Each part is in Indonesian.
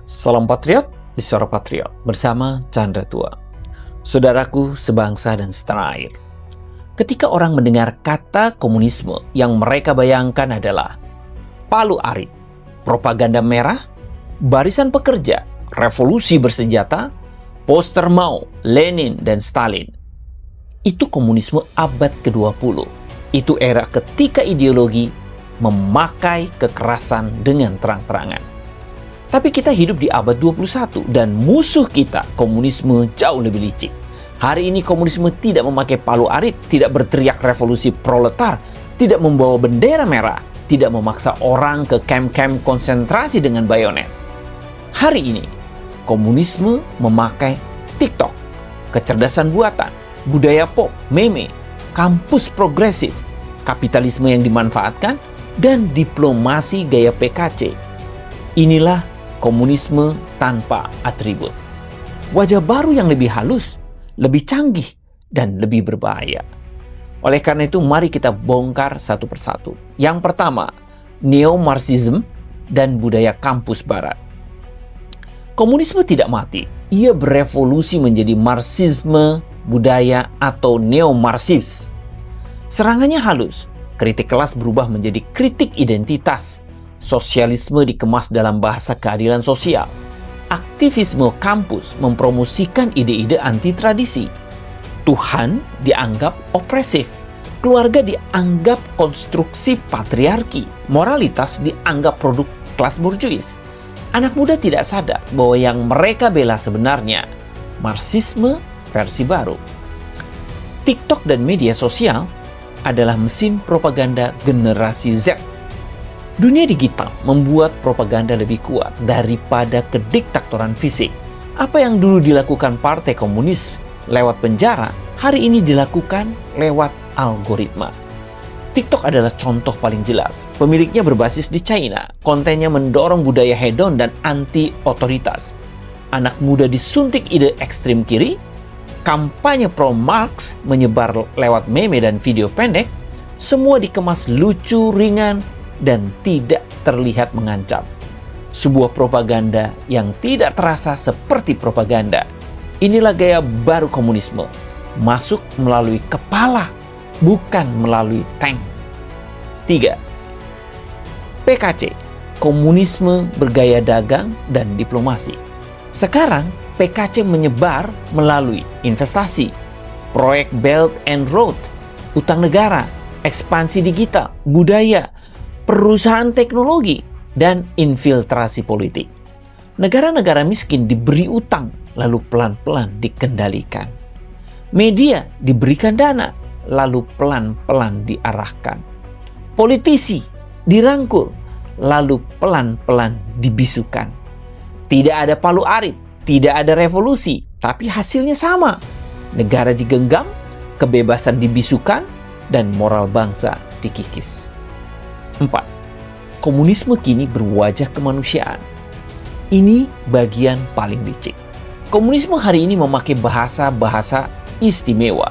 Salam Patriot di Suara Patriot bersama Chandra Tua. Saudaraku sebangsa dan setanah air. Ketika orang mendengar kata komunisme, yang mereka bayangkan adalah palu arit, propaganda merah, barisan pekerja, revolusi bersenjata, poster Mao, Lenin, dan Stalin. Itu komunisme abad ke-20. Itu era ketika ideologi memakai kekerasan dengan terang-terangan. Tapi kita hidup di abad 21 dan musuh kita, komunisme, jauh lebih licik. Hari ini komunisme tidak memakai palu arit, tidak berteriak revolusi proletar, tidak membawa bendera merah, tidak memaksa orang ke kamp-kamp konsentrasi dengan bayonet. Hari ini, komunisme memakai TikTok, kecerdasan buatan, budaya pop, meme, kampus progresif, kapitalisme yang dimanfaatkan, dan diplomasi gaya PKC. Inilah komunisme tanpa atribut. Wajah baru yang lebih halus, lebih canggih, dan lebih berbahaya. Oleh karena itu, mari kita bongkar satu persatu. Yang pertama, neo-marxism dan budaya kampus barat. Komunisme tidak mati. Ia berevolusi menjadi marxisme budaya atau neo-marxism. Serangannya halus. Kritik kelas berubah menjadi kritik identitas. Sosialisme dikemas dalam bahasa keadilan sosial. Aktivisme kampus mempromosikan ide-ide anti-tradisi. Tuhan dianggap opresif. Keluarga dianggap konstruksi patriarki. Moralitas dianggap produk kelas borjuis. Anak muda tidak sadar bahwa yang mereka bela sebenarnya Marxisme versi baru. TikTok dan media sosial adalah mesin propaganda generasi Z. Dunia digital membuat propaganda lebih kuat daripada kediktatoran fisik. Apa yang dulu dilakukan Partai Komunis lewat penjara, hari ini dilakukan lewat algoritma. TikTok adalah contoh paling jelas. Pemiliknya berbasis di China. Kontennya mendorong budaya hedon dan anti-otoritas. Anak muda disuntik ide ekstrim kiri. Kampanye pro-Marx menyebar lewat meme dan video pendek. Semua dikemas lucu, ringan, dan tidak terlihat mengancam. Sebuah propaganda yang tidak terasa seperti propaganda. Inilah gaya baru komunisme. Masuk melalui kepala, bukan melalui tank. 3. PKC, komunisme bergaya dagang dan diplomasi. Sekarang PKC menyebar melalui investasi, proyek Belt and Road, utang negara, ekspansi digital, budaya, perusahaan teknologi, dan infiltrasi politik. Negara-negara miskin diberi utang, lalu pelan-pelan dikendalikan. Media diberikan dana, lalu pelan-pelan diarahkan. Politisi dirangkul, lalu pelan-pelan dibisukan. Tidak ada palu arit, tidak ada revolusi, tapi hasilnya sama. Negara digenggam, kebebasan dibisukan, dan moral bangsa dikikis. 4. Komunisme kini berwajah kemanusiaan. Ini bagian paling licik. Komunisme hari ini memakai bahasa-bahasa istimewa.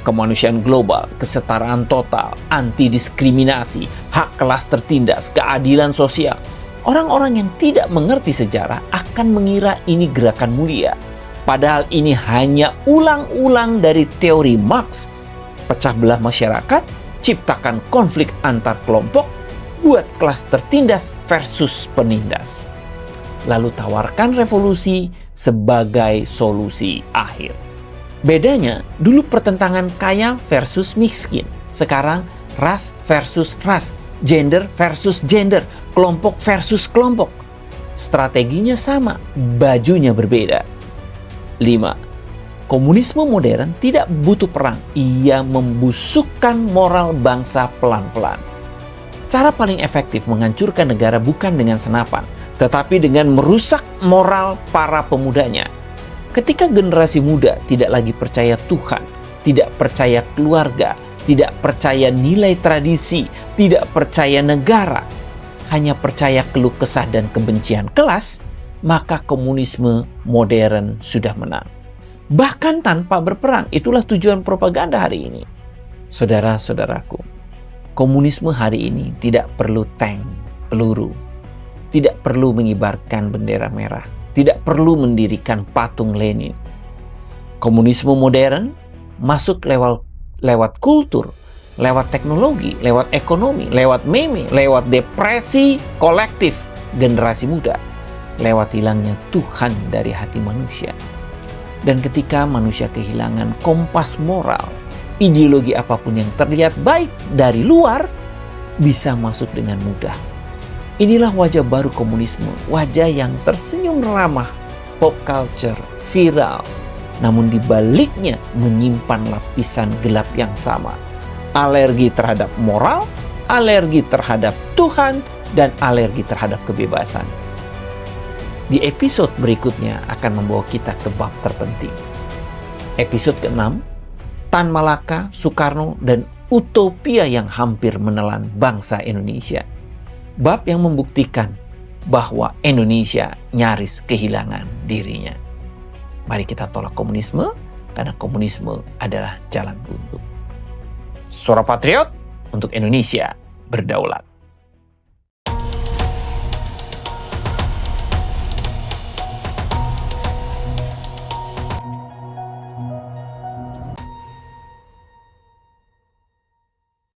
Kemanusiaan global, kesetaraan total, anti-diskriminasi, hak kelas tertindas, keadilan sosial. Orang-orang yang tidak mengerti sejarah akan mengira ini gerakan mulia. Padahal ini hanya ulang-ulang dari teori Marx. Pecah belah masyarakat, ciptakan konflik antar kelompok, buat kelas tertindas versus penindas. Lalu tawarkan revolusi sebagai solusi akhir. Bedanya, dulu pertentangan kaya versus miskin. Sekarang ras versus ras, gender versus gender, kelompok versus kelompok. Strateginya sama, bajunya berbeda. 5. Komunisme modern tidak butuh perang. Ia membusukkan moral bangsa pelan-pelan. Cara paling efektif menghancurkan negara bukan dengan senapan, tetapi dengan merusak moral para pemudanya. Ketika generasi muda tidak lagi percaya Tuhan, tidak percaya keluarga, tidak percaya nilai tradisi, tidak percaya negara, hanya percaya keluh kesah dan kebencian kelas, maka komunisme modern sudah menang. Bahkan tanpa berperang, itulah tujuan propaganda hari ini. Saudara-saudaraku, komunisme hari ini tidak perlu tank, peluru. tidak perlu mengibarkan bendera merah, tidak perlu mendirikan patung Lenin. Komunisme modern masuk lewat kultur, lewat teknologi, lewat ekonomi, lewat meme, lewat depresi kolektif generasi muda, lewat hilangnya Tuhan dari hati manusia. Dan ketika manusia kehilangan kompas moral, ideologi apapun yang terlihat baik dari luar bisa masuk dengan mudah. Inilah wajah baru komunisme, wajah yang tersenyum ramah, pop culture, viral, namun di baliknya menyimpan lapisan gelap yang sama. Alergi terhadap moral, alergi terhadap Tuhan, dan alergi terhadap kebebasan. Di episode berikutnya akan membawa kita ke bab terpenting. Episode ke-6, Tan Malaka, Soekarno, dan utopia yang hampir menelan bangsa Indonesia. Bab yang membuktikan bahwa Indonesia nyaris kehilangan dirinya. Mari kita tolak komunisme, karena komunisme adalah jalan buntu. Suara Patriot untuk Indonesia berdaulat.